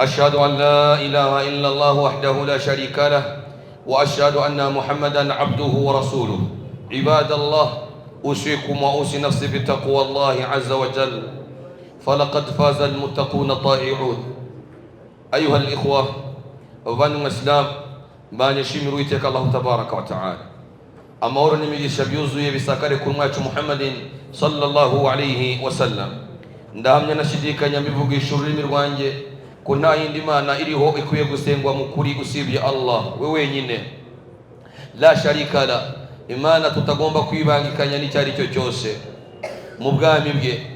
أشهد أن لا إله إلا الله وحده لا شريك له وأشهد أن محمدا عبده ورسوله. عباد الله، أوصيكم وأوصي نفسي بتقوى الله عز وجل، فلقد فاز المتقون الطائعون. أيها الإخوة وبنو الإسلام، بان يشمروا يتك الله تبارك وتعالى أمور نمي شبيوزو يبساكاري كرمات محمد صلى الله عليه وسلم. ndahamya nashidikanya mbivugisha ururimi rwanjye ko nta yindi mana iriho ikwiye gusengwa mu kuri usibye Allah we wenyine, la sharika la, imana tutagomba kwibangikanya n'icyari cyo cyose mu bwami bwe.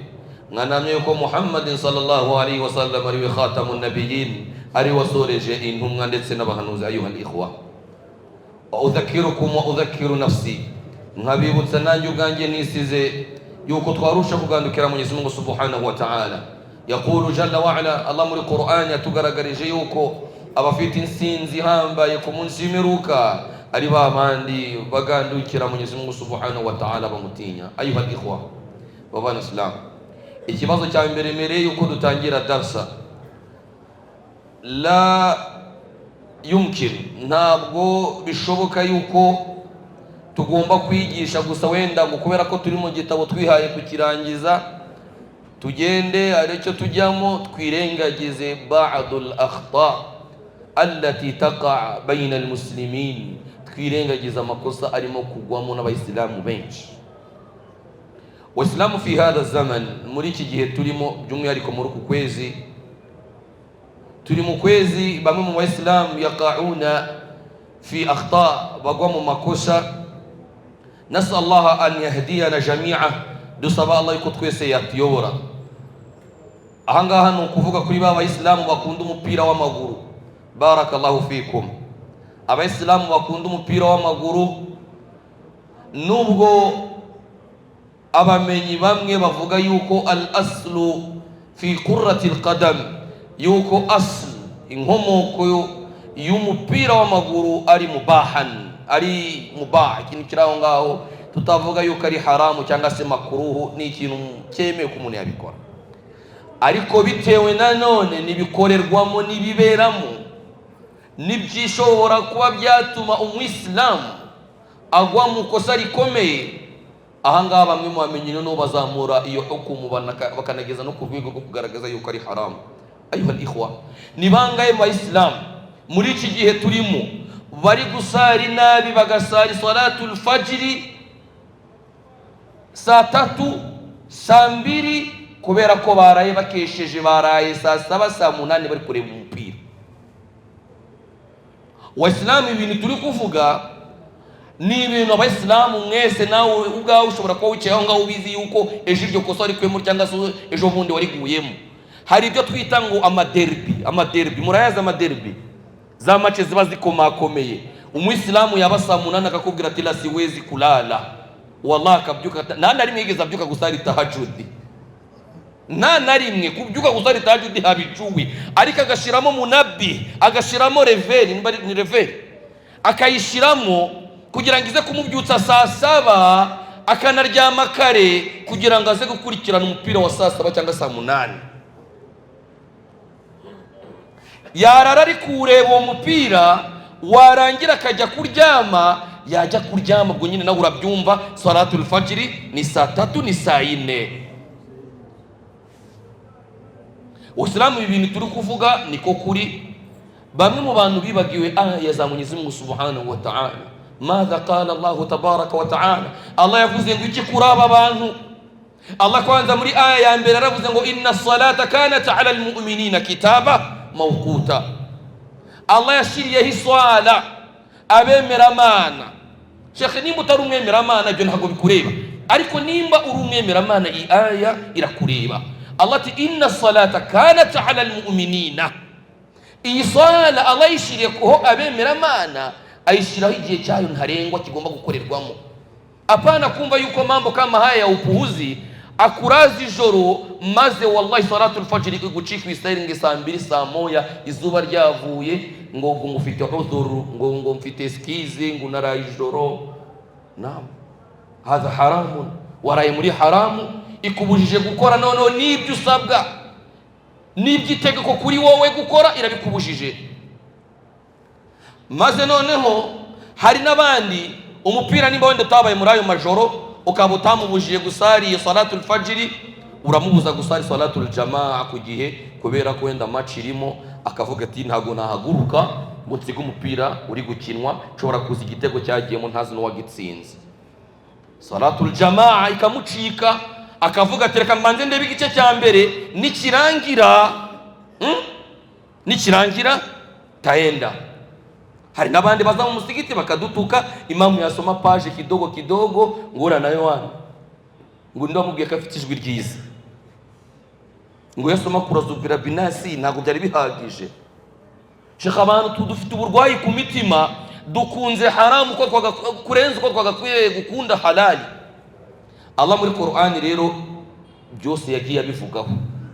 mwanamye yuko Muhammad sallallahu alaihi wasallam ari we khatamun nabiyyin, ari wasoreje intumwa ndetse n'abahanuzi. ayuha al-ikhwa, wa udhakirukum wa udhakiru nafsi, nkabibutsa nanjye ubwanjye nisize yuko twarusha kugandukira Mwenyezi Mungu subhanahu wa ta'ala. Yaqulu jalla wa ala, Allah muri Qur'an yatugaragarije yuko abafite insinzi hambaye ku munsi w'imperuka ari babandi bagandukira Mwenyezi Mungu subhanahu wa ta'ala bamutinya. ayuha al-ikhwa baba Islam, ikibazo cya mbere yuko dutangira darsa, la yumkin, ntabwo bishoboka yuko tugomba kwigisha gusa wenda ngo kubera ko turi mu gitabo twihaye kukirangiza tugende aricyo tujyamo twirengagize ba'dul akhta allati taqa bayna almuslimin, twirengagiza amakosa arimo kugwamo n'abayisilamu benshi. Waislamu fi hadha zaman, muri iki gihe turimo, by'umwihariko muri uku kwezi turi mu kwezi, bamwe mu bayisilamu yaqauna fi akhta, bagwa mu makosa. نسأل الله أن يهدينا جميعا, dusaba Allah yuko twese yatuyobora. Ahangaha ni ukuvuga kuri ba bayisilamu bakunda umupira w'amaguru, barakallahu fikum. Abayisilamu bakunda umupira w'amaguru, nubwo abamenyi bamwe bavuga yuko al-aslu fi qurrati al-qadam, yuko asl, inkomoko y'umupira w'amaguru ari mubahan, ari mubah, ikintu kiraho ngaho tutavuga yuko ari haramu cyangwa se makruhu, ni ikintu cyemewe ko umuntu yabikora. Ariko bitewe nanone nibikorerwamo nibiberamo, nibyishobora kuba byatuma umwisilamu agwa mu kosa rikomeye. Ahangaha bamwe mu bamenyi no bazamura iyo hukumu bakanageza no ku rwego rwo kugaragaza yuko ari haramu. ayuha al-ikhwa, ni bangaye mu Islam muri iki gihe turimo bari gusari nabi, bagasari salatul fajri saa 3 saa 2 kubera ko baraye bakesheje, baraye saa 7 saa 8 bari kureba umupira. Waislamu, ibintu turi kuvuga ni ibintu abayisilamu mwese nawe ubwawe ushobora kuba wicaye aho ngaho ubizi yuko ejo iryo kosa ari kwemura cyangwa se ejo bundi wariguyemo. Hari ibyo twita ngo amaderbi, murayaza amaderbi, za mache ziba zikomakomeye. Umwisilamu yaba saa 8 akakubwira ati la siwezi kulala, wallahi akabyuka, nta na rimwe yigeze abyuka gusari tahajudi, nta na rimwe kubyuka gusari tahajudi habicuwi, ariko agashiramo munabi, agashiramo reveri, ni reveri akayishiramo kugira ngo ize kumubyutsa saa 7 akanaryama kare kugira ngo aze gukurikirana umupira wa saa 7 cyangwa saa 8. yarara ari kureba uwo mupira, warangira akajya kuryama, yajya kuryama ubwo nyine nawe urabyumva salatul fajri ni saa 3 ni saa 4. Uislamu, ibintu turi kuvuga niko kuri. Bamwe mu bantu bibagiwe aya za Mwenyezi Mungu subhanahu wa ta'ala. Madha qala Allah tabaraka wa ta'ala, Allah yavuze ngo iki kuraba abantu. Allah kwanza muri aya ya mbere aravuze ngo inna salata kanat ala almu'minina kitaba mawquta. Allah yashiriyeho iswala abemera Mana. Sheikh, nimba utari umwemera Mana ibyo ntabwo bikureba, ariko nimba uri umwemera Mana iyi aya irakureba. Allah ati inna salata kanat ala almu'minina, iyi swala Allah yashiriyeho abemera Mana, ayishiraho igihe cyayo ntarengwa kigomba gukorerwamo. Apana kumva yuko mambo kama haya ya upuuzi akurazi ijoro maze wallahi salatul fajr igucika isaringe saa 2 saa 1 izuba ryavuye ngo ngufite udhuru, ngo mfite skizi, ngo naraye ijoro. Naam, hadha haramun, waraye muri haramu ikubujije gukora noneho nibyo usabwa. n'iby'itegeko kuri wowe gukora irabikubujije. Maze noneho hari n'abandi umupira nimba wenda utabaye muri ayo majoro ukaba utamubujije gusari salatul fajiri, uramubuza gusari salatul jamaa ku gihe kubera ko wenda match irimo, akavuga ati ntago nahaguruka ngo nsige umupira uri gukinwa, nshobora kuza igitego cyagiyemo ntazi n'uwagitsinze. Salatul jamaa ikamucika, akavuga ati reka mbanze ndebe igice cya mbere, nikirangira taenda. Hari n'abandi baza mu musigiti bakadutuka, imamu yasoma page kidogo ngura nayo wana ngo ndamubwiye ko afite ijwi ryiza, ngo yasoma kurazubira binasi ntago byari bihagije. Sheikh, abantu dufite uburwayi ku mitima, dukunze haramu ko kurenza ko twagakwiye gukunda halali. Allah muri Qur'an rero byose yagiye abivugaho.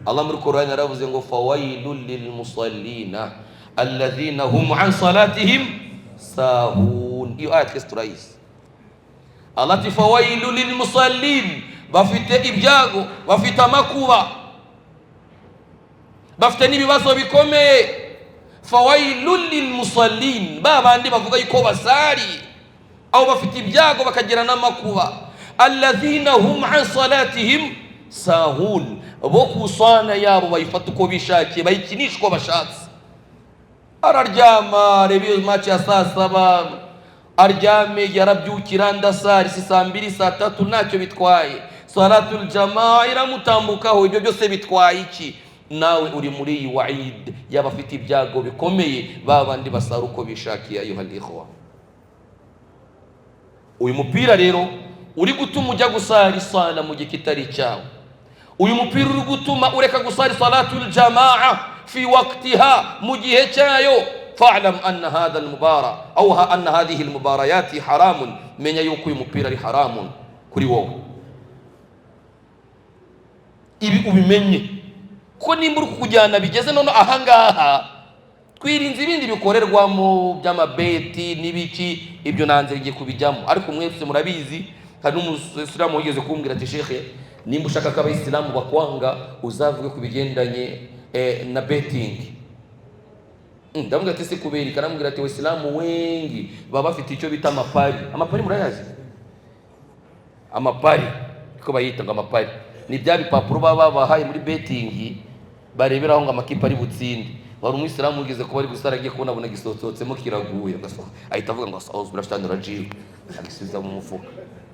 Allah muri Qur'an yaravuze ngo fawailul lil musallina alladhina hum an salatihim sahun. Iyo ayat kesturayis. Allah ti fawailul lil musallin, bafite ibyago, bafite amakuba, bafite n'ibibazo bikomeye. Fawailul lil musallin, babandi bavuga yuko basari au bafite ibyago bakagira n'amakuba. Alladhina hum an salatihim sahun, bo kusana yabo bayifata uko bishakiye, bayikinisha uko bashatse. Araryama rebe match ya saa 7, aryame yarabyukira ndasari saa 2 saa 3 ntacyo bitwaye. Salatul jamaa iramutambukaho, ibyo byose bitwaye iki? Nawe uri muri iyi wa'id y'abafite ibyago bikomeye, babandi basara uko bishakiye. Ayuhal ikhwa, uyu mupira rero uri gutuma ujya gusari sala mu gihe kitari cyawe. Uyu mupira uri gutuma ureka gusari salatul jamaa fi waqtiha mu gihe cyayo. Fa'lam anna hadha al-mubara aw anna hadhihi al-mubarayat haramun, menya yuko uyu mupira ari haramun kuri wowe. Ibi ubimenye ko nimba uri kujyana bigeze none ahangaha, twirinze ibindi bikorerwamo by'amabeti n'ibiki, ibyo nanze ngiye kubijyamo. Ariko mwese murabizi, hari n'umusilamu wigeze kumbwira ati Sheikh, nimba ushaka ko abayisilamu bakwanga uzavuge ku bigendanye na betting. Ndamubwira ati se kubera, kanamubwira ati abasilamu wengi baba bafite icyo bita amapari. Amapari murayazi? Amapari ko bayita ngo amapari ni bya bipapuro baba bahaye muri betting bareberaho ngo amakipe ari butsinde. Wari umuyisilamu ugeze kuba ari gusara, agiye kubona abona gisototsemo kiraguye, agasohoka ahita avuga ngo a'udhu billahi rajim, agisiza mu mufuka,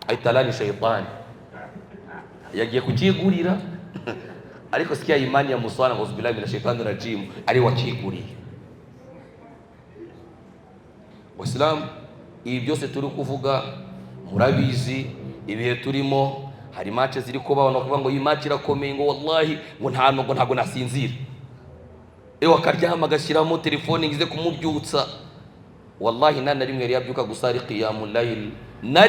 ahita lani shaytan, yagiye kukigurira ariko sikia imani ya muswana ngo a'udhu billahi minash shaitani rajim ari wakiguriye. Waislamu, ibi byose turi kuvuga murabizi, ibihe turimo hari match ziri kuba abantu bavuga ngo iyi match irakomeye, ngo wallahi ngo ntago nasinzira. Ewa akaryama agashyiramo telefone ngize kumubyutsa. Wallahi nta rimwe yari yabyuka gusari qiyamul layl na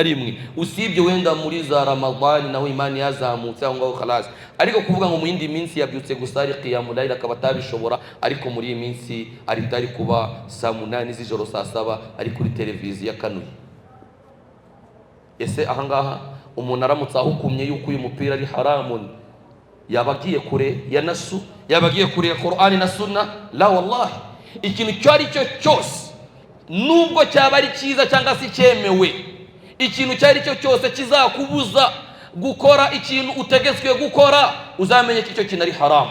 rimwe, usibye wenda muri za Ramadhan naho imani yazamutse aho ngaho khalas. Ariko kuvuga ngo mu yindi minsi yabyutse gusari qiyamul layl akaba atabishobora, ariko muri iyi minsi ari kuba saa 8 z'ijoro saa 7 ari kuri televiziyo yakanuye. Ese ahangaha umuntu aramutse ahukumye yuko uyu mupira ari haramun, yabagiye kure ya nasu, yabagiye kure ya Qur'ani na Sunna? La wallahi, ikintu cyo ari cyo cyose, nubwo cyaba ari cyiza cyangwa se cyemewe, ikintu cyari cyo cyose kizakubuza gukora ikintu utegetswe gukora, uzamenye ko icyo kintu ari haram.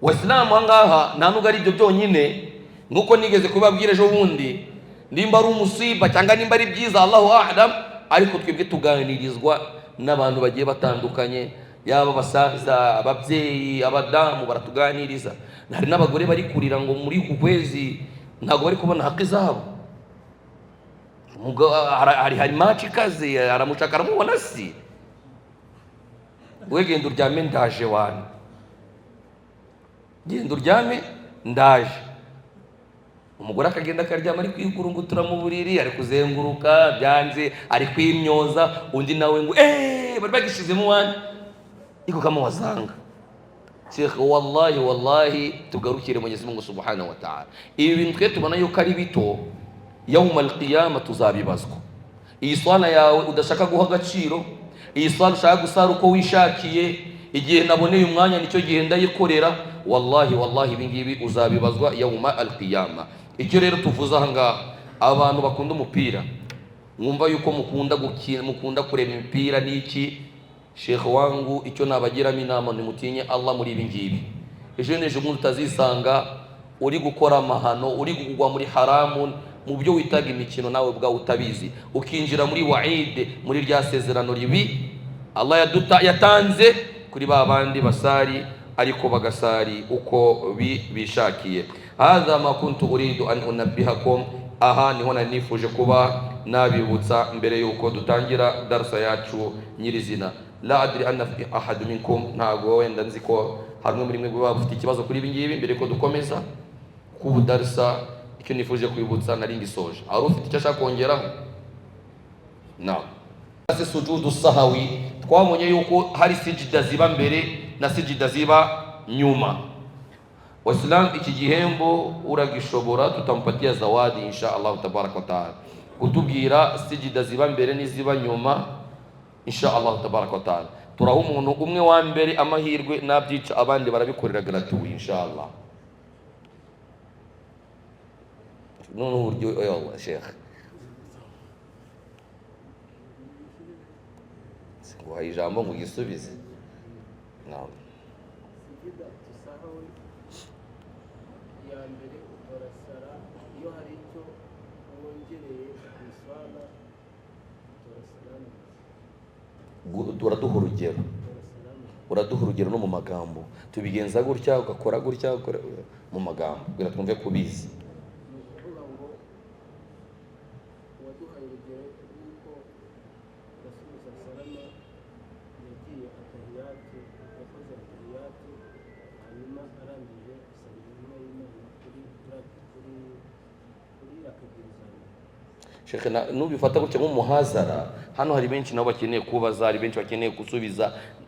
Waislamu ahangaha nta nubwo ari ibyo byonyine, nuko nigeze kubabwira ejo bundi, nimba ari umusiba cyangwa nimba ari byiza Allahu a'lam, ariko twebwe tuganirizwa n'abantu bagiye batandukanye, yaba abasaza, ababyeyi, abadamu, baratuganiriza. Hari n'abagore bari kurira ngo muri ku kwezi ntago bari kubona haki zabo. Hari match ikaze, aramushaka aramubona, si we genda uryame ndaje wana, genda uryame ndaje. Umugore akagenda akaryama ari kwikurungutura mu buriri, ari kuzenguruka byanze, ari kwimyoza, undi nawe ngo bari bagishizemo wani iko kama wazanga. Sheikh, wallahi tugarukire Mwenyezi Mungu Subhanahu wa Ta'ala. Ibi bintu twe tubona yuko ari bito, yawmal qiyamah tuzabibazwa. Iyi swala yawe udashaka guha agaciro, iyi swala ushaka gusara uko wishakiye, igihe naboneye umwanya nicyo gihe ndayikorera. Wallahi ibingibi uzabibazwa yauma alqiyama. Icyo rero tuvuze aha ngaha, abantu bakunda umupira, mwumva yuko mukunda gukina, mukunda kureba imipira n'iki, Sheikh wangu icyo nabagiramo inama ni mutinye Allah muri ibi ngibi. Ejo n'ejo bundi utazisanga uri gukora amahano, uri kugwa muri haramu mu byo witaga imikino nawe bwa utabizi, ukinjira muri waide, muri rya sezerano ribi Allah yatanze kuri ba bandi basari ariko bagasari uko bishakiye. Hadha ma kuntu uridu an unabbihakum, aha niho nifuje kuba nabibutsa mbere yuko dutangira darsa yacu nyirizina. La adri anna ahad minkum, ntago wenda nzi ko harumwe muri mwe baba bafite ikibazo kuri ibi ngibi mbere ko dukomeza ku darsa. Icyo nifuje kwibutsa nari ngisoje, ari ufite icyo ashaka kongeraho? Naam. Sujudu sahawi, twabonye yuko hari sijida ziba mbere na sijida ziba nyuma. Waislamu, iki gihembo uragishobora, tutampatia zawadi insha Allah tabaraka wa taala, kutubwira sijida ziba mbere n'iziba nyuma insha Allah tabaraka wa taala. Turaho umuntu umwe wa mbere amahirwe, nabyica abandi barabikorera gratuit insha Allah. none uburyo Allah Sheikh nguhaye ijambo ngo ugisubize. Naam. Uraduha urugero no mu magambo, tubigenza gutya ugakora gutya mu magambo kugira twumve kubizi. Sheikh, nubifata gutya nk'umuhazara, hano hari benshi nabo bakeneye kubaza, hari benshi bakeneye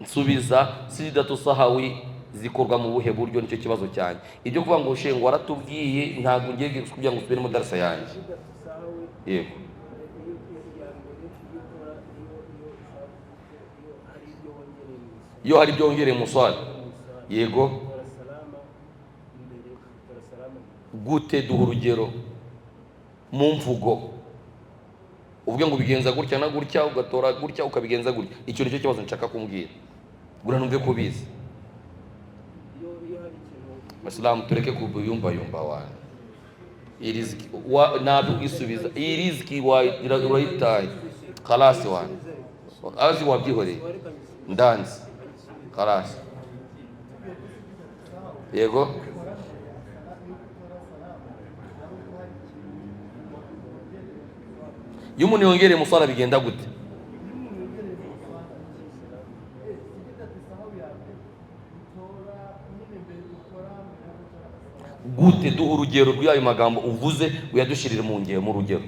nsubiza sijidatu sahawi zikorwa mu buhe buryo, nicyo kibazo cyane. Ibyo kuvuga ngo Sheikh waratubwiye ntabwo ngiye kugira ngo usubire mu darasa yanjye. Yego. Iyo hari byongereye muswali. Yego. Gute duha urugero mu mvugo, uvuge ngo bigenza gutya na gutya, ugatora gutya ukabigenza gutya. Icyo nicyo kibazo nshaka kumbwira, gura numve kubizi. Waislamu, tureke kubuyumba wana. Iriziki nabi isubiza, iriziki urayitaye khalasi wana, azi wabyihoreye ndanzi khalasi. Yego. Iyo umuntu yongereye musala bigenda gute? Gute duha urugero rw'ayo magambo uvuze, uyadushirire mu ngero mu rugero.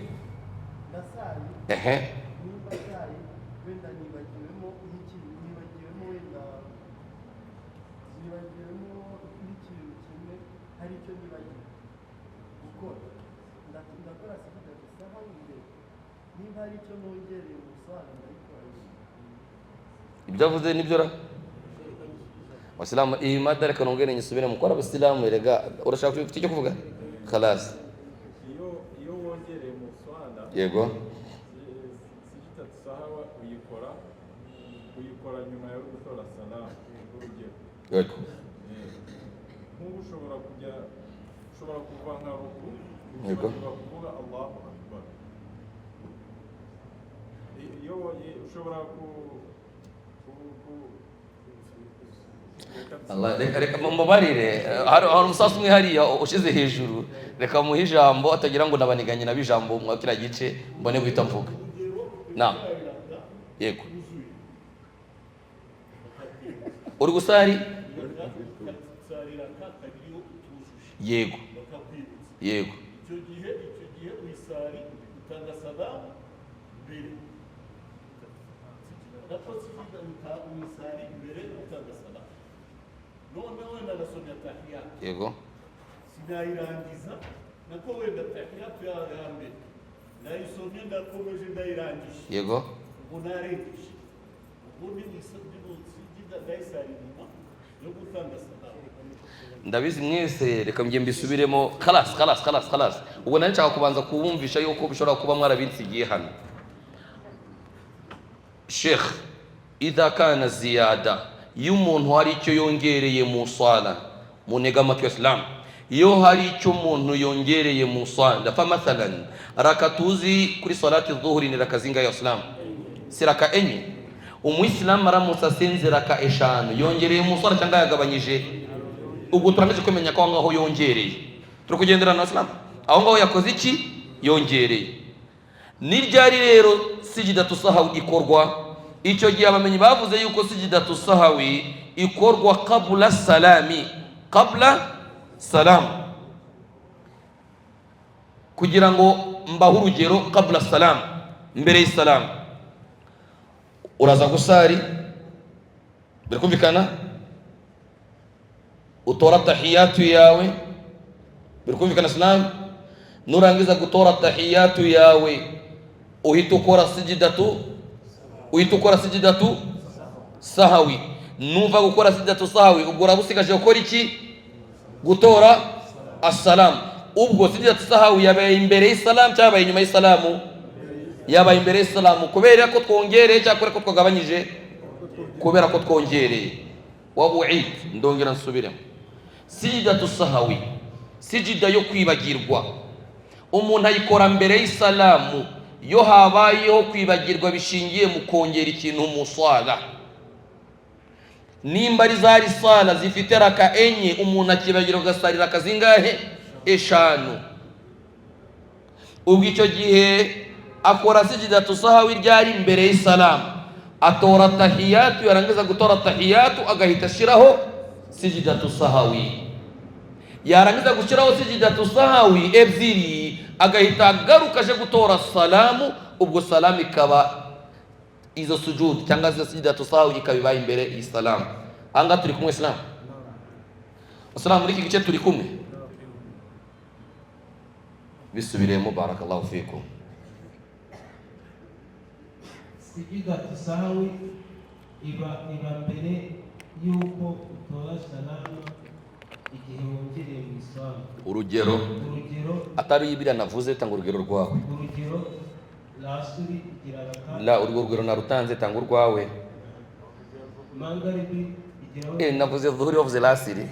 Ibyo avuze nibyo ra Waislamu. Iyi mada reka nongere nyisubire mu kora Abasilamu. Erega urashaka ufite icyo kuvuga khalas. Iyo wongereye mu swala, yego, sijita sahawa uyikora nyuma yo gutora salamu urugero. Yego. Ushobora kuva nka ruku, yego, kuvuga Allahu Akbar. Iyo ushobora Allah, reka mubarire, hari umusasu umwe hariya ushize hejuru, reka muhe ijambo atagira ngo nabaniganye na bijambo mu kira gice mbone guhita mvuga. Naam. Yego. Uri gusari? Yego. Yego. Icyo gihe uyisari utanga salamu mbere. Yego. Sinayirangiza nako wenda tahiyatu ya mbere nayisomye ndakomeje ndayirangije. Yego. Unarengeje ubundi nisabye ndabizi mwese, reka mgiye mbisubiremo. Khalas ubwo nari nshaka kubanza kubumvisha yuko bishobora kuba mwarabinsigiye hano. Sheikh, idha kana ziyada, iyo umuntu hari icyo yongereye mu sala, munega amatwi Islam, iyo hari icyo umuntu yongereye mu sala, fa mathalan rakatuzi kuri salati dhuhri ni raka zingahe ya Islam? Si raka enye. Umuyisilamu aramutse asenze raka eshanu, yongereye mu sala cyangwa yagabanyije? Ubwo turamaze kumenya ko ngaho yongereye. Turi kugendera na Islam, aho ngaho yakoze iki? Yongereye. Ni ryari rero sijidatu sahawi ikorwa? Icyo gihe abamenyi bavuze yuko sijidatu sahawi ikorwa qabla salami, qabla salam. Kugira ngo mbaho urugero, qabla salam, mbere y'isalamu uraza gusari, birikumvikana, utora tahiyatu yawe, birikumvikana Islam. Nurangiza gutora tahiyatu yawe uhita ukora sijidatu sahawi. Nuva gukora sijidatu sahawi, ubwo urabusigaje gukora iki? Gutora assalamu. Ubwo sijidatu sahawi yabaye imbere y'isalamu cyangwa yabaye inyuma y'isalamu? Yabaye imbere y'isalamu. Kubera ko twongereye cyangwa ko twagabanyije? Kubera ko twongereye. Wabu'id, ndongera nsubiremo. Sijidatu sahawi, sijida yo kwibagirwa, umuntu ayikora mbere y'isalamu. Yo habayeho kwibagirwa bishingiye mu kongera ikintu mu sala. Nimba ari zari sala zifite raka enye, umuntu akibagirwa gasarira kazingahe? Eshanu. Ubwo icyo gihe akora sijidatu sahawi ryari? Mbere y'isalamu. Atora tahiyatu, yarangiza gutora tahiyatu agahita ashiraho sijidatu sahawi. Yarangiza gushiraho sijidatu sahawi ebyiri, agahita agaruka aje gutora salamu. Ubwo salamu ikaba izo sujud cyangwa izo sijidatu sahawi ikabibaye imbere y'isalamu. Anga turi kumwe Islam? Assalamu muri iki gice turi kumwe? Bisubiremo, barakallahu fikum. Sijidatu sahawi iba mbere yuko utora salamu igihe wongereye mu iswala. Urugero atari ibira navuze, tanga urugero rwawe. Urugero lasuri igira raka, la urugero narutanze, tanga urwawe. Mangaribi igira navuze dhuhuri, wavuze lasiri.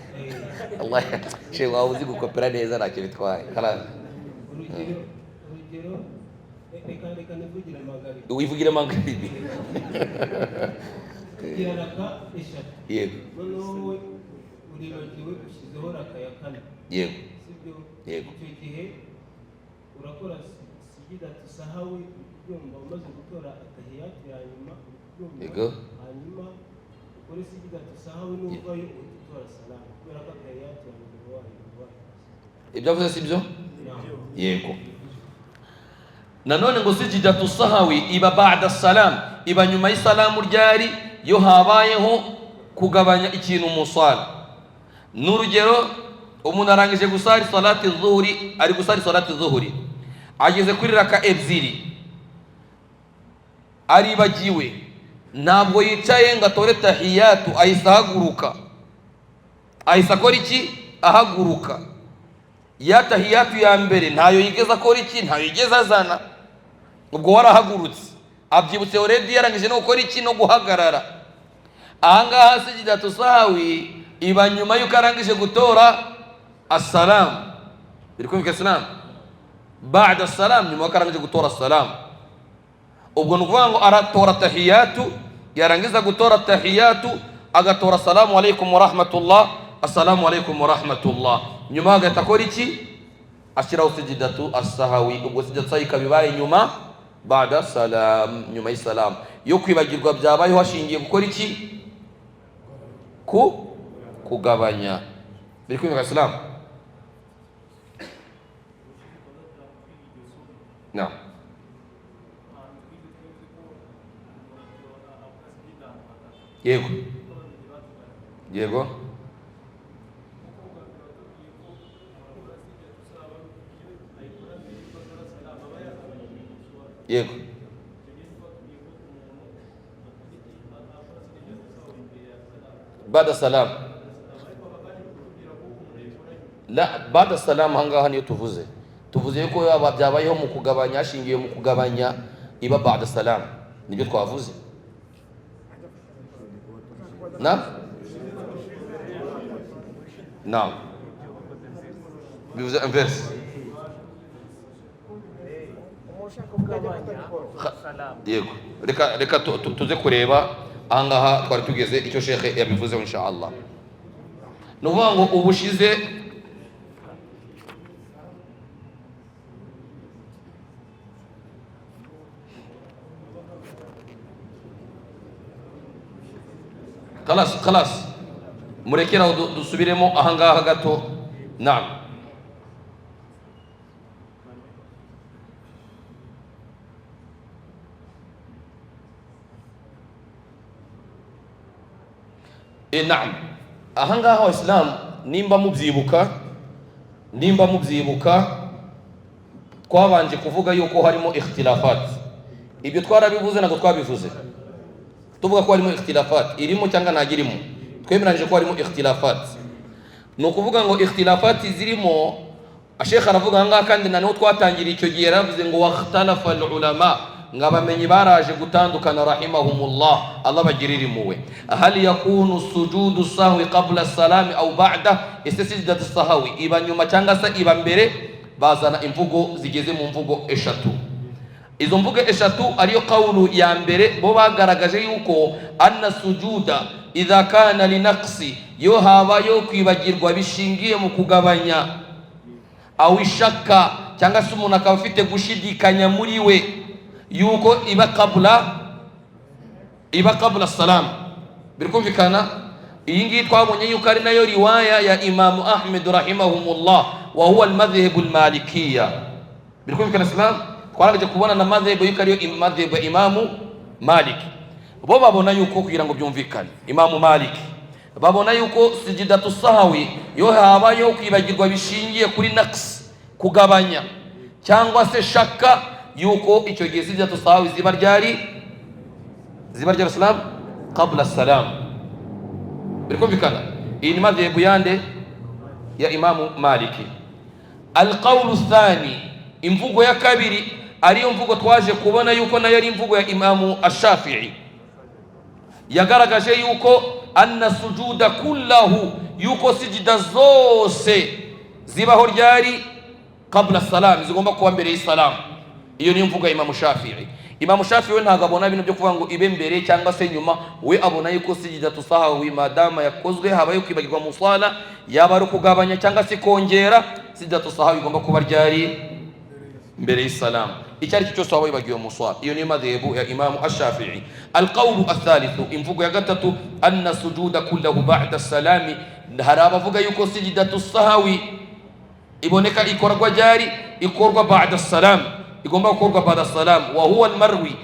Allah shehe, wawe uzi gukopera neza, ntacyo bitwaye. Urugero reka nivugire mangaribi. Wivugire mangaribi. Igira raka eshatu. Yego. Noneho uribagiwe ushyizeho raka ya kane. Yego. Sibyo? Yego. Icyo gihe urakora sijidatu sahawi, ubyumva umaze gutora atahiyatu ya nyuma, ubyumva. Yego. Hanyuma ukore sijidatu sahawi n'uvayo utora salamu, kubera ko atahiyatu ya nyuma wayo. Ibyo avuze si byo? Yego. Nanone ngo sijidatu sahawi iba ba'da salam, iba nyuma y'isalamu ryari? Yo habayeho kugabanya ikintu mu sala. N'urugero, umuntu arangije gusari salati dhuhri, ari gusari salati dhuhri, ageze kuri raka ebyiri, aribagiwe, ntabwo yicaye ngo atore tahiyatu, ahise ahaguruka. Ahise akora iki? Ahaguruka. Ya tahiyatu ya mbere ntayo yigeze akora iki? Ntayo yigeze azana. Ubwo warahagurutse, abyibutse already, yarangije no gukora iki? No guhagarara. Ahangaha sijidatu sahawi iba nyuma yuko arangije gutora assalamu. Birikumvika Islam? Ba'da salam, nyuma yuko arangije gutora assalamu. Ubwo nukuvuga ngo aratora tahiyatu, yarangiza gutora tahiyatu agatora assalamu alaykum wa rahmatullah, assalamu alaykum wa rahmatullah. Nyuma agahita akora iki? Ashyiraho sijidatu as-sahawi. Ubwo sijidatu sahawi ikabibaye nyuma, ba'da salam, nyuma y'isalamu. Yo kwibagirwa byabayeho hashingiye gukora iki? Kugabanya. Biri kumwe Islam? No. Yego. Yego. Yego. بعد السلام لا بعد السلام hangaha niyo tuvuze yuko byabayeho mu kugabanya ashingiye mu kugabanya iba بعد السلام nibyo twavuze نعم bivuze inverse yego reka tuze kureba ahangaha twari tugeze icyo shekhe yabivuzeho insha Allah. Ni ukuvuga ngo ubushize خلاص murekera dusubiremo ahangaha gato. Naam, naam, ahangaha Waislamu nimba mubyibuka twabanje kuvuga yuko harimo ikhtilafat. Ibyo twarabivuze ntabwo twabivuze tuvuga ko harimo ikhtilafat irimo cyangwa ntagirimo, twemeranyije ko harimo ikhtilafat. Ni ukuvuga ngo ikhtilafat zirimo Sheikh aravuga ahangaha, kandi naneho twatangira icyo gihe yaravuze ngo wakhtalafa ulama, ngabamenyi baraje gutandukana rahimahumullah, Allah bagirira impuhwe. Hal yakunu sujudu sahwi qabla salami au ba'da, ese sajdatu sahwi iba nyuma cyangwa se iba mbere? Bazana imvugo zigeze mu mvugo eshatu. Izo mvugo eshatu ariyo qawlu ya mbere, bo bagaragaje yuko anna sujuda idha kana linaqsi, yo habayo kwibagirwa bishingiye mu kugabanya, au ishaka cyangwa se umuntu akaba afite gushidikanya muri we yuko iba qabla salam. Birikumvikana? Iyi ngiyi twabonye yuko ari nayo riwaya ya Imam Ahmed rahimahumullah, wa huwa al-madhhab al-malikiyya. Birikumvikana Islam? Twaraje kubona na madhhab yuko ariyo madhhab ya Imam Malik. Bo babona yuko kugira ngo byumvikane, Imam Malik babona yuko sijidatu sahwi yo habayo kwibagirwa bishingiye kuri naqs, kugabanya, cyangwa se shaka yuko icyo gihe sijidatu sahwi ziba ryari Islam qabla salam. Birikumvikana? Iyi ni madhhabu yande ya Imam Maliki. Al-qawlu thani, imvugo ya kabiri ariyo mvugo twaje kubona yuko nayo ari imvugo ya Imam Ash-Shafi'i, yagaragaje yuko anna sujuda kullahu, yuko sijida zose zibaho ryari qabla salam, zigomba kuba mbere y'isalamu. Iyo ni imvugo ya Imam Shafi'i. Imam Shafi'i we ntabwo abona ibintu byo kuvuga ngo ibe mbere cyangwa se nyuma. We abona yuko sijidatu sahwi madama yakozwe habayo kwibagirwa mu swala, yaba ari kugabanya cyangwa se kongera, sijidatu sahwi igomba kuba ryari mbere y'isalamu. Icyari cyo cyose wabayibagiwe mu swala. Iyo ni madhebu ya Imam Ash-Shafi'i. Al-qawlu athalithu, imvugo ya gatatu, anna sujuda kullahu ba'da salami, hari abavuga yuko sijidatu sahwi iboneka ikorwa ryari, ikorwa ba'da salam, igomba gukorwa ba'da salam. Wa huwa al-marwi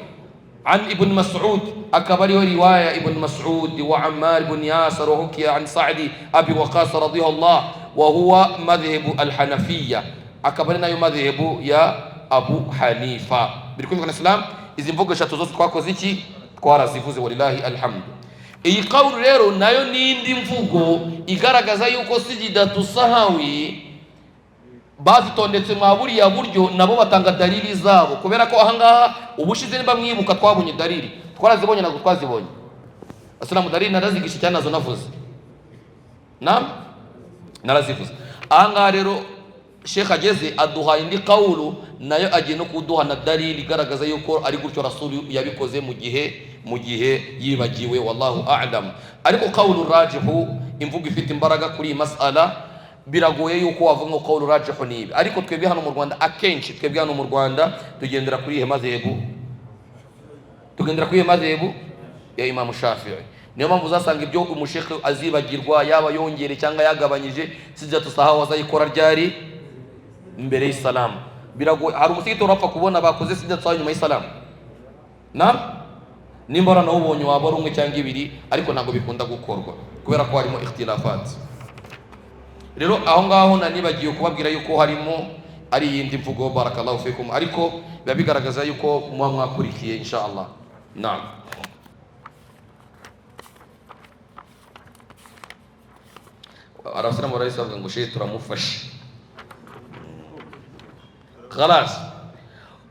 an ibn Mas'ud, akabari riwaya ibn Mas'ud wa Ammar ibn Yasir wa hukiya an Sa'di Abi Waqqas radiyallahu, wa huwa madhhabu al-Hanafiyya, akabari nayo madhhabu ya Abu Hanifa. Birikumvikana Islam? Izi mvugo eshatu zose twakoze iki? Twarazivuze, walillahi alhamdu. Iyi qawlu rero nayo nindi mvugo igaragaza yuko sijidatu sahwi bazitondetse mwa buriya buryo, nabo batanga dalili zabo, kubera ko ahangaha ubushize nimba mwibuka twabonye dalili, twarazibonye ntabwo twazibonye. Asalamu dalili narazigisha cyane, nazo navuze. Naam, narazivuze. Ahangaha rero Sheikh ageze aduha indi qawlu, nayo agiye no kuduha na dalili igaragaza yuko ari gutyo Rasulu yabikoze mu gihe yibagiwe. Wallahu a'lam. Ariko qawlu rajihu, imvugo ifite imbaraga kuri mas'ala, biragoye yuko wavuga ngo qawlu rajihu nibi. Ariko twebwe hano mu Rwanda, akenshi twebwe hano mu Rwanda tugendera kuri ihe madhebu ya Imam Shafi'i. Niyo mpamvu uzasanga ibyo umushekhe azibagirwa, yaba yongere cyangwa yagabanyije, sijidatu sahwi azayikora ryari mbere y'isalamu. Biragoye, hari umusigiti urapfa kubona bakoze sijidatu sahwi nyuma y'isalamu. Naam, nimba nawo ubonye waba ari umwe cyangwa ibiri, ariko ntabwo bikunda gukorwa kubera ko harimo ikhtilafat. Rero aho ngaho nanibagiye kubabwira yuko harimo ari yindi mvugo, barakallahu fikum, ariko biba bigaragaza yuko muba mwakurikiye insha Allah. Naam. arasiramu barayisabwa ngo shehe turamufashe خلاص.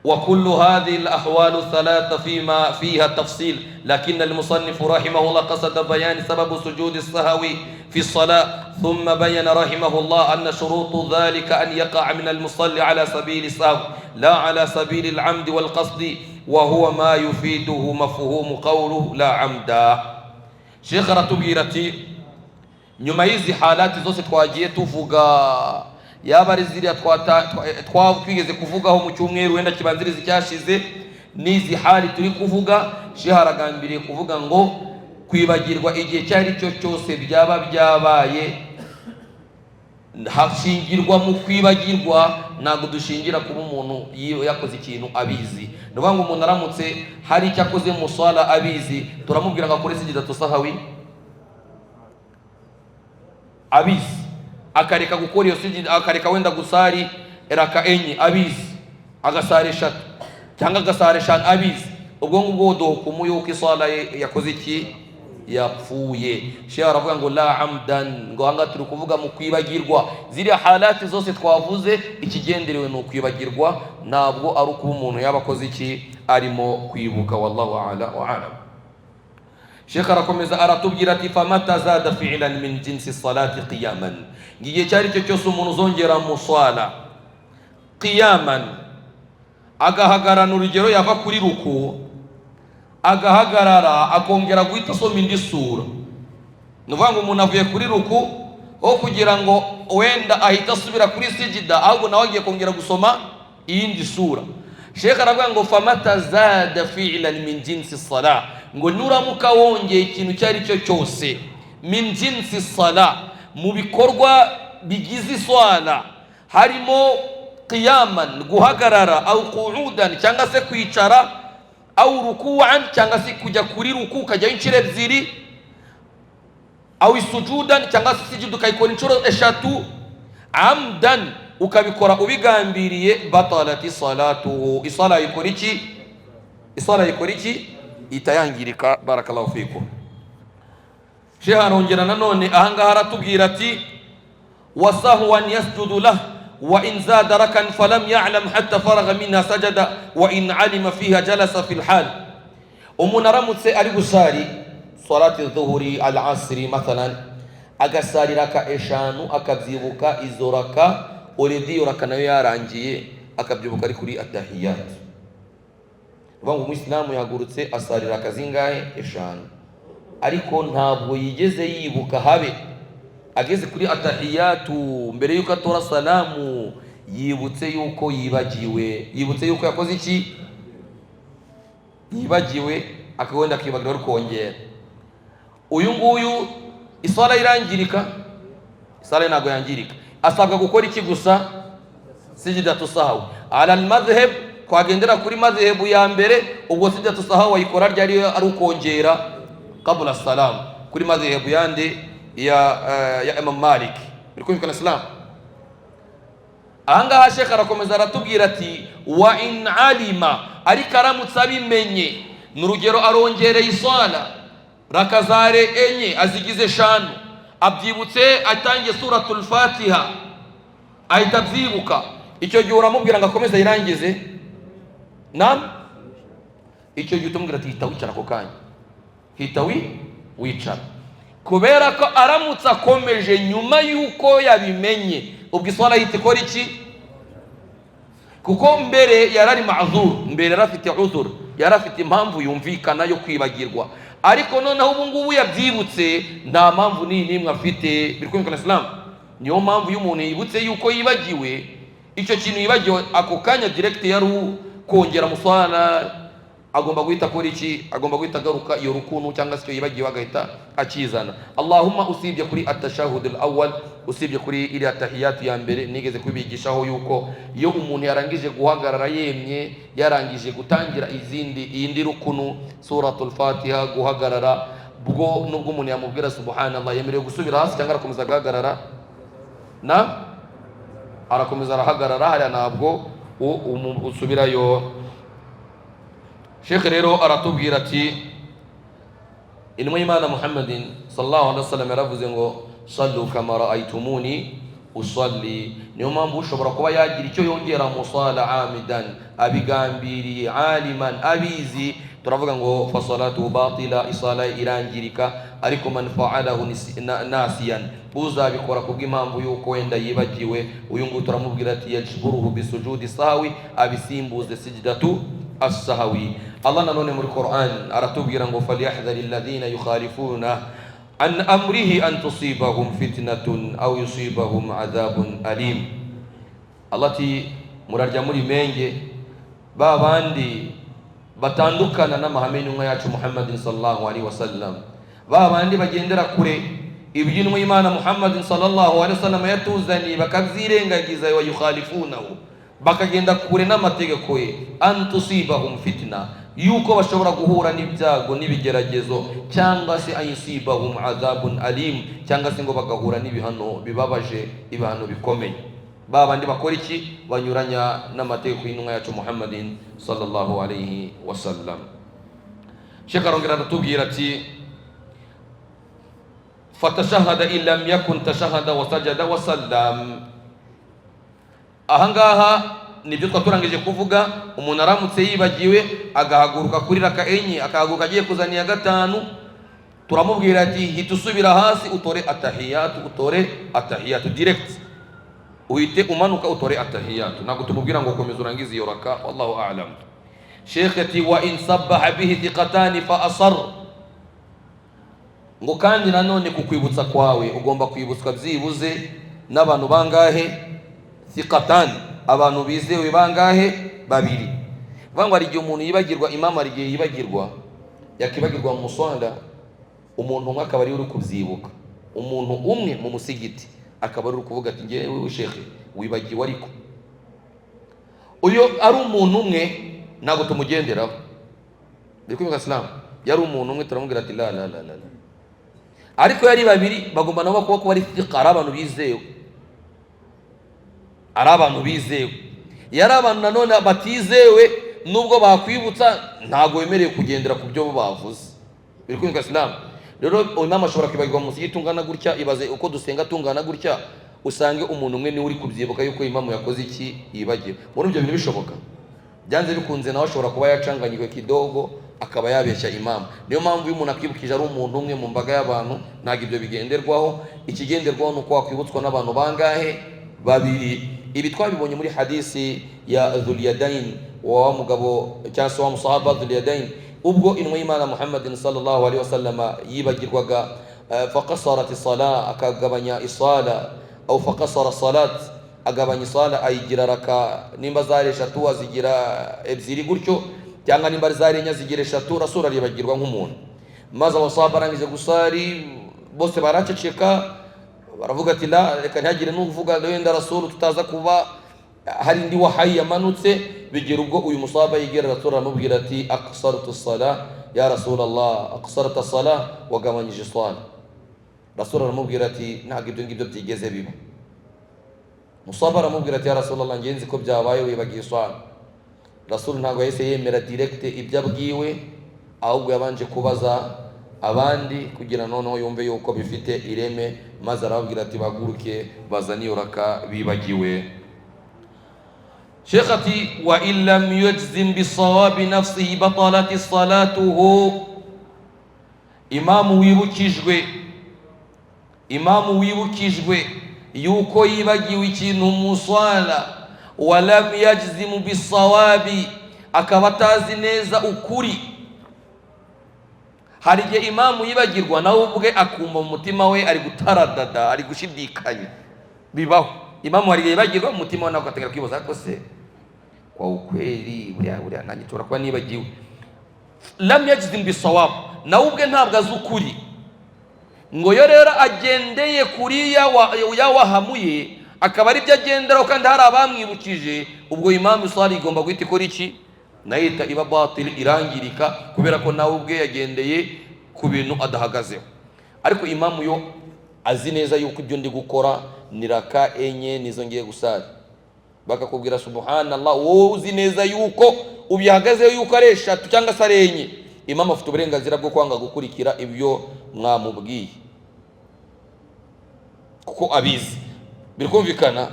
وكل هذه الأحوال الثلاثة فيما فيها تفصيل، لكن المصنف رحمه الله قصد بيان سبب سجود السهو في الصلاة، ثم بين رحمه الله أن شروط ذلك أن يقع من المصلي على سبيل السهو لا على سبيل العمد والقصد، وهو ما يفيده مفهوم قوله لا عمدا. شيخ رتبيرتي nyuma hizi halati zose twagiye tuvuga, yaba ari ziriya twigeze kuvugaho mu cyumweru wenda kibanziriza cyashize, n'izi hali turi kuvuga, shehe aragambiriye kuvuga ngo kwibagirwa igihe cyari cyo cyose byaba byabaye, hashingirwa mu kwibagirwa, ntabwo dushingira kuba umuntu yakoze ikintu abizi. Ndavuga ngo umuntu aramutse hari icyo akoze mu swala abizi, turamubwira ngo akore sijidatu sahawi abizi, akareka gukora iyo sijida, akareka wenda gusari raka enye abizi, agasara 3 cyangwa agasara 5 abizi, ubwo ngubwo dohukumu yuko isala yakoze iki, yapfuye. Shehe aravuga ngo la amdan, ngo hanga turi kuvuga mu kwibagirwa. Ziriya halati zose twavuze, ikigenderewe ni ukwibagirwa, ntabwo ari uko umuntu yaba akoze iki, arimo kwibuka. Wallahu a'la wa a'lam. Sheikh arakomeza aratubwira ati famata zada fi'lan min jinsi salati qiyaman, ngiye cyari cyo cyose umuntu uzongera mu swala qiyaman, agahagarana urugero yava kuri ruku, agahagarara akongera guhita asoma indi sura. Nuvuga ngo umuntu avuye kuri ruku, aho kugira ngo wenda ahita asubira kuri sijida, ahubwo nawe agiye kongera gusoma iyindi sura. Sheikh aravuga ngo famata zada fi'lan min jinsi salah, ngo nuramuka wongeye ikintu cyari cyo cyose min jinsi salah, mu bikorwa bigize swala, harimo qiyaman guhagarara, au qu'udan cyangwa se kwicara, au ruku'an cyangwa se kujya kuri ruku ukajya inshuro 2, au sujudan cyangwa se sujudu kayikora inshuro 3, amdan ukabikora ubigambiriye, batalati salatuhu, isala ikora iki, isala ikora iki, itayangirika. Barakallahu fikum. Sheikh arongera nanone ahangaha aratubwira ati wasahwan yasjudu lahu wa in zada rakan falam ya'lam hatta faragha minha sajada wa in alima fiha jalasa fil hal. Umuntu aramutse ari gusari salati dhuhuri al-asri mathalan, agasari raka 5 akabyibuka izo raka, uredi raka nayo yarangiye akabyibuka ari kuri atahiyat, ubangu umuislamu yahagurutse asari raka zingahe 5, ariko ntabwo yigeze yibuka habe ageze kuri atahiyatu mbere yuko atora salamu, yibutse yuko yibagiwe, yibutse yuko yakoze iki, yibagiwe, akawenda akibagira ari kongera. Uyu nguyu isala irangirika, isala ntabwo yangirika, asabwa gukora iki gusa, sijidatu sahwi. Ala al-madhhab, twagendera kuri madhhabu ya mbere, ubwo sijidatu sahwi wayikora ryari ari ukongera qabla salam, kuri madhhabu yandi ya Imam Malik. Birikumvikana Islam. Ahangaha Sheikh arakomeza aratubwira ati wa in alima, ariko aramutse abimenye, n'urugero arongereye isala rakazare 4 azigize 5, abyibutse atangiye suratul Fatiha ahita abyibuka, icyo gihe uramubwira ngo akomeze yirangize? Naam, icyo gihe utamubwira ati hita wicara ako kanya, hita wicara, kubera ko aramutse akomeje nyuma yuko yabimenye, ubwo isala yita ikora iki? Kuko mbere yarari ma'zur, mbere yarafite uzur, yarafite impamvu yumvikana yo kwibagirwa, ariko noneho ubu ngubu yabyibutse nta mpamvu n'imwe afite. Birikumvikana Islam. Niyo mpamvu y'umuntu yibutse yuko yibagiwe, icyo kintu yibagiwe ako kanya direct yari kongera muswana, agomba guhita kuri iki, agomba guhita garuka iyo rukunu cyangwa se yibagiwe agahita akizana. Allahumma usibye kuri at-tashahhud al-awwal, usibye kuri iri atahiyatu ya mbere, nigeze kubigishaho yuko iyo umuntu yarangije guhagarara yemye, yarangije gutangira iyindi rukunu suratul Fatiha, guhagarara bwo nubwo umuntu yamubwira subhanallah, yemerewe gusubira hasi cyangwa arakomeza agahagarara? Na arakomeza arahagarara, hariya ntabwo usubirayo. Sheikh rero aratubwira ati intumwa y'Imana Muhammadin sallallahu alaihi wasallam yaravuze ngo sallu kama raaitumuni usalli. Niyo mpamvu ushobora kuba yagira icyo yongera musala amidan, abigambiriye, aliman, abizi, turavuga ngo fa salatu batila, isala irangirika. Ariko man fa'alahu nasiyan, uzabikora kubw'impamvu yuko wenda yibagiwe, uyu nguyu turamubwira ati yajburuhu bisujudi sahwi, abisimbuze sijdatu as-sahwi. Allah nanone muri Qur'an aratubwira ngo falyahdharil ladhina yukhalifuna an amrihi an tusibahum fitnatun aw yusibahum adhabun alim. Allah ati murarya muri menge ba bandi batandukana n'amahame y'intumwa yacu Muhammadin sallallahu alaihi wasallam, ba bandi bagendera kure iby'intumwa y'Imana Muhammadin sallallahu alaihi wasallam yatuzaniye bakabyirengagiza, wa yukhalifunahu, bakagenda kure n'amategeko ye. An tusibahum fitna, yuko bashobora guhura n'ibyago n'ibigeragezo, cyangwa se ayisibahum adhabun alim, cyangwa se ngo bagahura n'ibihano bibabaje, ibihano bikomeye. Babandi bakora iki? Banyuranya n'amategeko y'intumwa yacu Muhammadin sallallahu alaihi wasallam. Sheikh arongera aratubwira ati fatashahada illam yakun tashahada wa sajada wa sallam. Ahangaha nibyo twaturangije kuvuga. Umuntu aramutse yibagiwe agahaguruka kuri raka enye, akahaguruka agiye kuzaniya gatanu, turamubwira ati hitusubira hasi utore atahiyatu, utore atahiyatu direct, uhite umanuka utore atahiyatu, ntabwo tumubwira ngo komeza urangize iyo raka. wallahu a'lam. Sheikh ati wa in sabbaha bihi thiqatani fa asar, ngo kandi nanone kukwibutsa kwawe ugomba kwibutswa byibuze n'abantu bangahe? Thiqatan, abantu bizewe bangahe? Babiri. Vango ari igihe umuntu yibagirwa, imam ari igihe yibagirwa, yakibagirwa mu muswanda, umuntu umwe akaba ari uri kubyibuka, umuntu umwe mu musigiti akaba ari kuvuga ati ngewe Sheikh wibagiwe. Ariko uyo ari umuntu umwe ntabwo tumugenderaho. Bikubika Islam, yari umuntu umwe turamubwira ati la la la la. Ariko yari babiri bagomba nabo kuba bari thiqa, abantu bizewe, ari abantu bizewe. Yari abantu nanone batizewe, nubwo bakwibutsa ntabwo wemereye kugendera ku byo bavuze. Bikubika Islam. Rero imam ashobora kwibagirwa mu musigiti ungana gutya, ibaze uko dusenga tungana gutya, usange umuntu umwe ni uri kubyibuka yuko imam yakoze iki, yibagiwe. Muri ibyo bintu bishoboka, byanze bikunze nawe ashobora kuba yacanganywe kidogo akaba yabeshya imam. Niyo mpamvu iyo umuntu akwibukije ari umuntu umwe mu mbaga y'abantu, ntabwo ibyo bigenderwaho. Ikigenderwaho ni uko wakwibutswa n'abantu bangahe? Babiri. Ibi twabibonye muri hadisi ya Dhul Yadain, wa mugabo cyangwa se wa musahaba Dhul Yadain, ubwo intumwa y'Imana Muhammadin sallallahu alaihi wasallam yibagirwaga faqasarat as-salat, akagabanya isala, au faqasara salat, agabanya isala ayigira raka, nimba zari 3 azigira ebyiri gutyo, cyangwa nimba zari enye azigira 3. Rasul aribagirwa nk'umuntu, maze abasahaba barangije gusari bose baraceceka, baravuga ati la, reka ntihagire n'uvuga wenda Rasul tutaza kuba hari indi wahayi yamanutse. Bigera ubwo uyu musahaba yigera Rasul aramubwira ati aqsartu as-salah ya Rasulullah, aqsarta as-salah, wagabanyije isala. Rasul aramubwira ati ntabwo ibyo ngibyo byigeze biba. Musahaba aramubwira ati ya Rasulullah, ngenzi ko byabaye wibagiye isala. Rasul ntabwo yahise yemera direct ibyo abwiwe, ahubwo yabanje kubaza abandi kugira noneho yumve yuko bifite ireme, maze arababwira ati baguruke bazani uraka bibagiwe. Sheikh ati wa illam yujzim bisawabi nafsihi batalati salatuhu. Imamu wibukijwe yuko yibagiwe ikintu musala, walam yajzimu bisawabi, akaba atazi neza ukuri. Hari igihe imamu yibagirwa nawe ubwe akumva mu mutima we ari gutaradada, ari gushidikanya. Bibaho. Imamu hari igihe yibagirwa mu mutima we nawe akatangira kwibaza ko se kwa ukweli buriya nanjye tubura kuba nibagiwe. Lam yajzim bisawab, nawe ubwe ntabwo azi ukuri. Ngo yo rero agendeye kuri ya wahamuye, akaba ari byo agenderaho kandi hari abamwibukije, ubwo imamu sali igomba guhita ikora iki? Nayita iba batil, irangirika, kubera ko nawe ubwe yagendeye ku bintu adahagazeho. Ariko imamu yo azi neza yuko ibyo ndi gukora ni raka enye nizo ngiye gusara, bakakubwira subhanallah, wowe uzi neza yuko ubihagazeho yuko ari 3 cyangwa se ari enye, imamu afite uburenganzira bwo kwanga gukurikira ibyo mwamubwiye. kuko abizi, birikumvikana.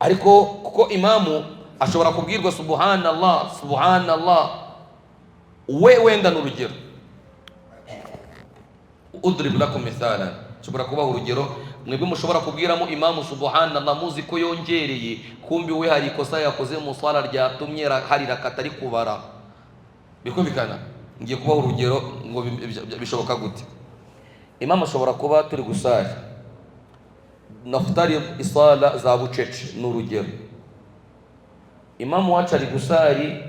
Ariko kuko imamu ashobora kubwirwa subhanallah subhanallah, we wenda n'urugero, udrib lakum mithala, nshobora kubaha urugero, mwebwe mushobora kubwiramo imamu subhanallah muzi ko yongereye, kumbi we hari ikosa yakoze mu swala ryatumye hari rakata ari kubara, bikumvikana. Ngiye kubaha urugero ngo bishoboka gute. Imamu ashobora kuba turi gusari, naftari isala za bucece n'urugero, imamu wacu ari gusari,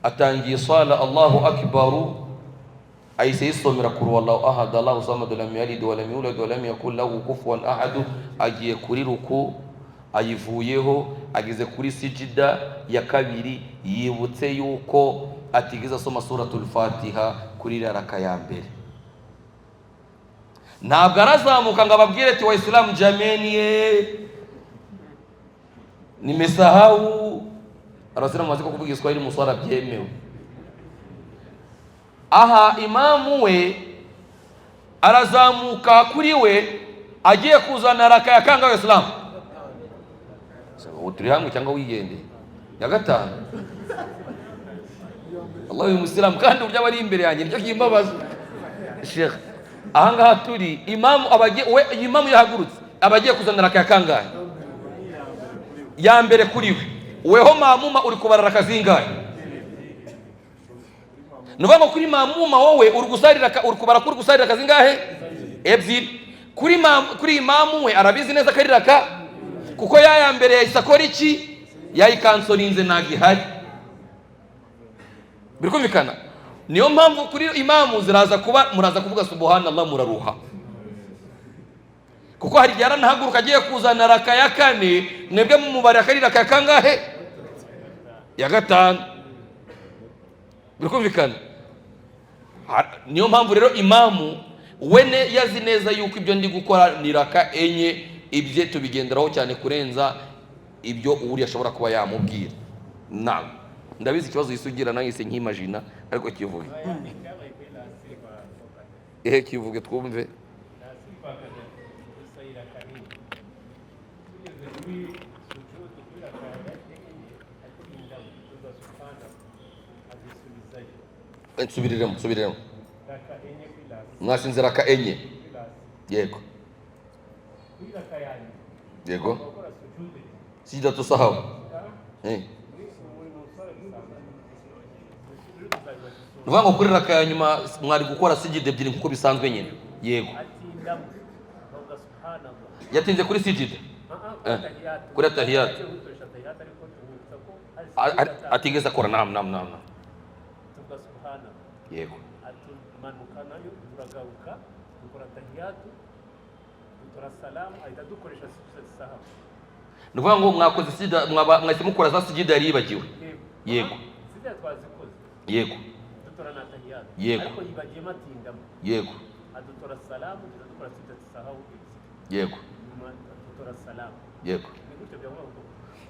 atangiye sala Allahu akbaru, ahise yisomera kuri wallahu ahad Allahu samad lam yalid wa lam yulad wa lam yakul lahu kufuwan ahad, agiye kuri ruku ayivuyeho, ageze kuri sijida ya kabiri, yibutse yuko atigeze asoma suratul Fatiha kuri raka ya mbere. Ntabwo arazamuka ngo ababwire ati Waislamu jameni nimesahau. Arasema maze kuvuga Kiswahili muswala byemewe. Aha imamu we arazamuka kuri we agiye kuzana raka ya kanga Waislamu. Turi hamwe cyangwa wigende ya gatanu. Allah uyu Muslimu kandi urya bari imbere yanjye nicyo kimbabaza. Sheikh ahangaha turi imamu imamu yahagurutse abagiye kuzana raka ya kangahe? Ya mbere kuri we. Weho maamuma uri kubara raka zingahe? Nuvango kuri maamuma wowe uri kubara kuri gusarira raka zingahe? Ebyiri. Kuri imamu we arabizi neza kari raka, kuko ya mbere yayisakora iki? Yayikansorinze nagihari. Birikumvikana. Niyo mpamvu kuri imamu muraza kuvuga subhanallah muraruha, kuko hari igihe aranahaguruka agiye kuzana raka ya kane, mwebwe mu mubare akari raka ya kangahe? Ya gatanu. Birikumvikana. Niyo mpamvu rero imamu wene yazi neza yuko ibyo ndi gukora ni raka enye, ibye tubigenderaho cyane kurenza ibyo uri ashobora kuba yamubwira. Naam, ndabizi ikibazo yisugira nahise nkimagina, ariko kivuge kivuge twumve. Subiremo mwashinze raka enye. Yego sijida tusahau nuvango kuri raka ya nyuma mwari gukora sijida ebyiri nkuko bisanzwe nyine. Yego yatinze kuri sijida kuri tahiyat atigeze akora nam. Yego atumanuka nayo turagaruka dukora tahiyatu dutora salamu ahita dukoresha sahaba. Nuvuga ngo mwakoze sijida mwahise mukora za sijida yari yibagiwe. Yego sijida twazikoze. Yego dutora na tahiyatu. Yego ariko yibagiye matindamo. Yego adutora salamu dukora sijida sahaba. Yego dutora salamu. Yego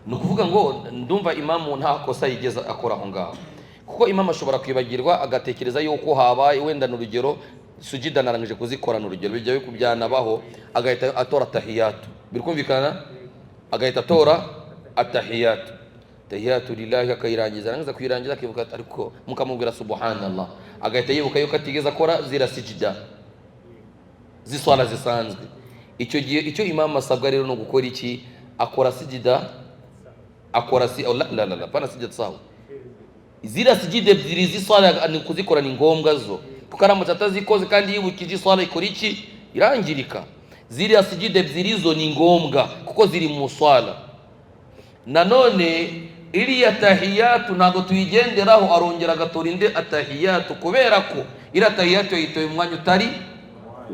nukuvuga ngo ndumva imamu nta kosa yigeze akora aho ngaho, kuko imamu ashobora kwibagirwa agatekereza yuko habaye wenda n'urugero sujida narangije kuzikora n'urugero bijya kubyanabaho, agahita atora tahiyatu. Birikumvikana, agahita atora atahiyatu, tahiyatu lillahi akayirangiza, arangiza kuyirangiza akivuga ariko mukamubwira subhanallah, agahita yibuka yuko atigeze akora zira sijida ziswala zisanzwe. Icyo gihe icyo imamu asabwa rero no gukora iki? Akora sijida, akora la pana sijida sawa. Zira sijida ebyiri ziswala ni kuzikora ni ngombwa zo, kuko aramutse atazikoze kandi yibukije iswala ikora iki? Irangirika. Zira sijida ebyiri zo ni ngombwa kuko ziri mu swala. Nanone iriya tahiyatu ntabwo tuyigenderaho, arongera agatora inde atahiyatu, kubera ko iriya tahiyatu yitoye umwanya utari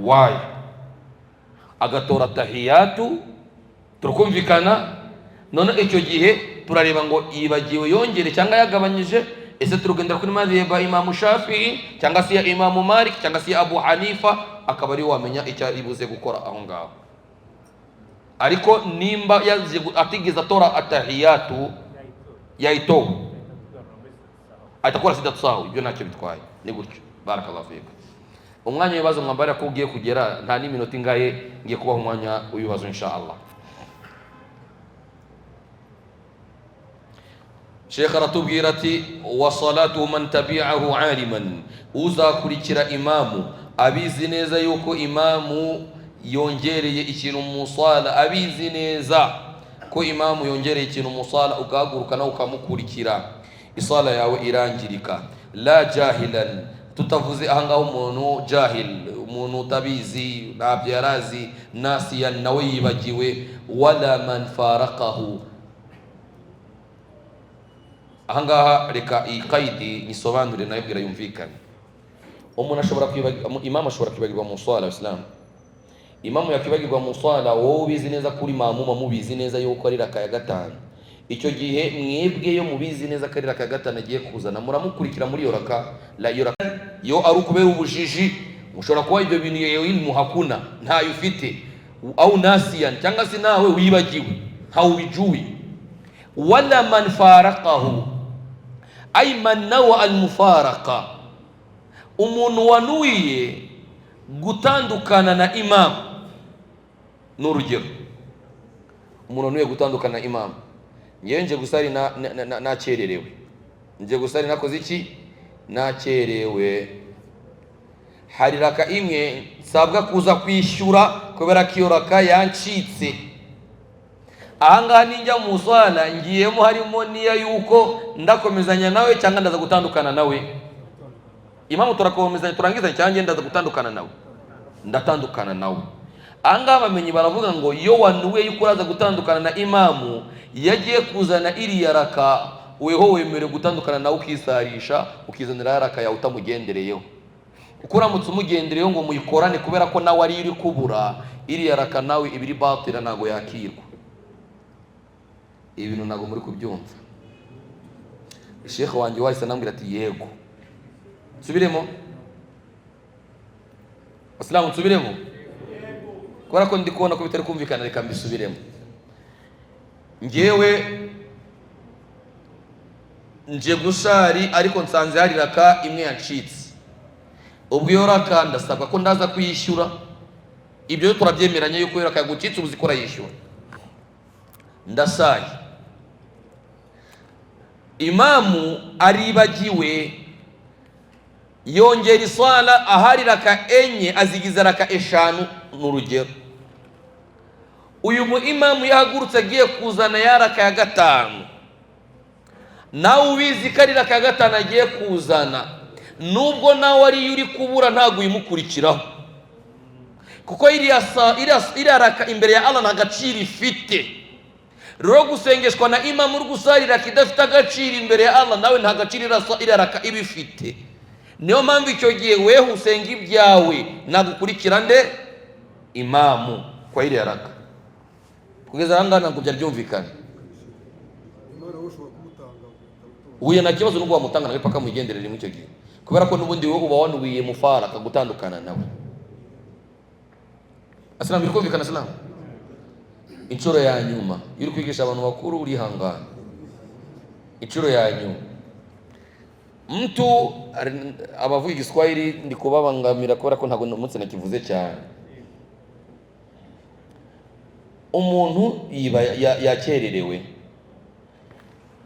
wayo, agatora tahiyatu. Turukumvikana. None icyo gihe turareba ngo yibagiwe yongere cyangwa yagabanyije. Ese turugendera kuri madhhab Imam Shafi'i cyangwa se ya Imam Malik cyangwa se ya Abu Hanifa, akaba ari wamenya icyo aribuze gukora aho ngaho. Ariko nimba atigeze atora atahiyatu yayito atakora sida tusaho, ibyo ntacyo bitwaye. Ni gutyo. Barakallahu fik. umwanya w'ibibazo mwambara ko ugiye kugera nta n'iminota ingahe ngiye kubaha umwanya w'ibibazo inshallah. Sheikh aratubwira ati wa salatu man tabi'ahu aliman, uzakurikira imamu abizi neza yuko imamu yongereye ikintu musala, abizi neza ko imamu yongereye ikintu musala, ugahaguruka nawe ukamukurikira, isala yawe irangirika. La jahilan, tutavuze ahangaho umuntu jahil, umuntu utabizi ntabyo yarazi, nasiyan nawe yibagiwe, wala man faraqahu. Ahangaha reka iyi qaidi nisobanure nayo bwira yumvikane. Umuntu ashobora kwibagirwa, imamu ashobora kwibagirwa mu swala Islam. Imamu yakibagirwa mu swala, wowe ubizi neza kuri maamuma mubizi neza yuko ari raka ya gatanu. Icyo gihe mwebwe yo mubizi neza ko ari raka ya gatanu agiye kuzana, muramukurikira muri yo raka. La yo raka yo ari ukubera ubujiji, mushobora kuba ibyo bintu yewe ilmu hakuna, ntayo ufite, au nasiyan, cyangwa se nawe wibagiwe ntawe ubijuwi. Wala man faraqahu, ay man nawa al mufaraqa, umuntu wanuye gutandukana na imam. N'urugero, umuntu wanuye gutandukana na imam, ngiye nje gusari nakererewe, nje gusari nakoze iki, nakerewe, hari raka imwe nsabwa kuza kwishyura kubera ko iyo raka yancitse. Ahangaha ninjya mu swala ngiyemo harimo niya yuko ndakomezanya nawe cyangwa ndaza gutandukana nawe. Imamu turakomezanya turangizanya cyangwa ndaza gutandukana nawe, ndatandukana nawe. Ahangaha bamenyi baravuga ngo iyo wanuwe yuko uraza gutandukana na imamu, yagiye kuzana iriya raka, weho wemerewe gutandukana nawe ukisarisha, ukizanira raka yawe utamugendereyeho. Kuko uramutse umugendereyeho ngo muyikorane kubera ko nawe ari iri kubura, iriya raka nawe ibiri batira ntago yakirwa. Ibintu ntago muri kubyumva. Sheikh wanjye wahise anambwira ati yego. Subiremo. Islamu subiremo. Kubera ko ndi kubona ko bitari kumvikana, reka mbisubiremo. Ngewe nje gusari ariko nsanze hari raka imwe yacitse. Ubwo iyo raka ndasabwa ko ndaza kuyishyura. Ibyo turabyemeranya yuko raka yagucitse ubuzikora yishyura. Ndasaye, imamu aribagiwe, yongera iswala, ahari raka enye azigiza raka eshanu. N'urugero, uyu mu imamu yahagurutse agiye kuzana ya raka ya gatanu, nawe ubizi ko ari raka ya gatanu agiye kuzana, nubwo nawe ari uri kubura ntabwo uyimukurikiraho, kuko iriya raka imbere ya Allah nta gaciro ifite. Rero gusengeshwa na imamu uri gusarira kidafite agaciro imbere ya Allah, nawe nta gaciro iriya raka iba ifite. Niyo mpamvu icyo gihe weho usenga ibyawe nagukurikira nde? Imamu kwa iriya raka. Kugeza ahangaha ntabwo byari byumvikana. Uye nta kibazo n'ubwo wamutanga nawe paka mugenderere muri icyo gihe, kubera ko n'ubundi wowe uba wanubiye mufaraka gutandukana nawe. Asalamu biri kumvikana? Asalamu. Inshuro ya nyuma iri kwigisha abantu bakuru urihangana. Inshuro ya nyuma mtu abavuga Igiswahili ndi kubabangamira kubera ko ntago umunsi nakivuze cyane. Umuntu yiba yakererewe,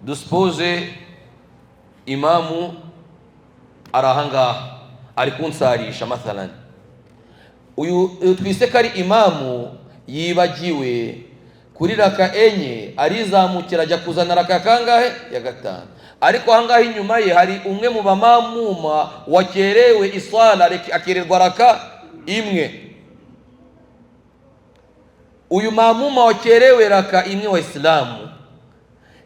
duspose imamu arahangaha ari kunsarisha mathalan, uyu twise kari imamu yibagiwe kuri raka enye, arizamukira ajya kuzana raka kangahe? Ya gatanu. Ariko ahangaha inyuma ye hari umwe mu bamamuma wakerewe iswala, akererwa raka imwe. Uyu mamuma wakerewe raka imwe wa Islamu,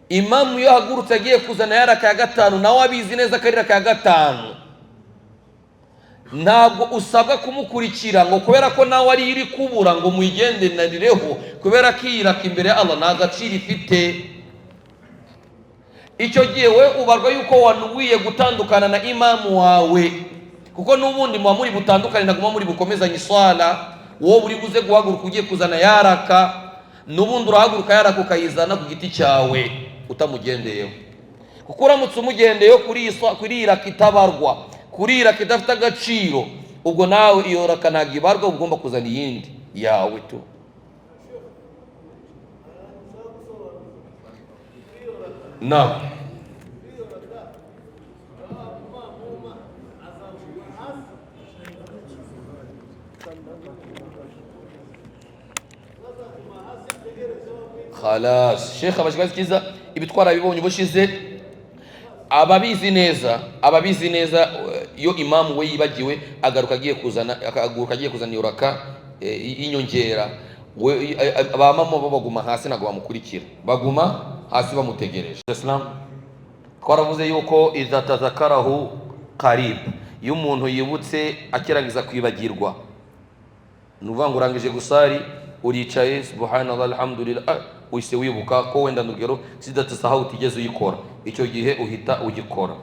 imamu yo hagurutse agiye kuzana ya raka ya gatanu, nawe abizi neza ko ari raka ya gatanu, ntabwo usabwa kumukurikira ngo kubera ko nawe ari iri kubura ngo muyigendenanireho, kubera ko iyi raka imbere ya Allah nta gaciro ifite. Icyo gihe we ubarwa yuko wanuwiye gutandukana na imamu wawe, kuko n'ubundi muba muri butandukane, naguma muri bukomezanye iswala. Wowe uri buze guhaguruka ugiye kuzana ya raka, n'ubundi urahaguruka ya raka ukayizana ku giti cyawe utamugendeyeho. Kuko uramutse umugendeyeho kuri iyi raka itabarwa, kuri iyi raka idafite agaciro, ubwo nawe iyo raka ntabwo ibarwa, ugomba kuzana iyindi yawe tu. Na khalas Sheikh abashikazi kiza ibitwara bibonye ubushize. Ababizi neza iyo imamu we yibagiwe agaruka agiye kuzana iyo raka inyongera, abamama bo baguma hasi ntabwo bamukurikira, baguma hasi bamutegereje. Islam twaravuze yuko idha tadhakarahu qarib, iyo umuntu yibutse akirangiza kwibagirwa, nuvuga ngo urangije gusari uricaye subhanallah alhamdulillah, wise wibuka ko wenda nugero sidatasahau utigeze uyikora, icyo gihe uhita ugikora.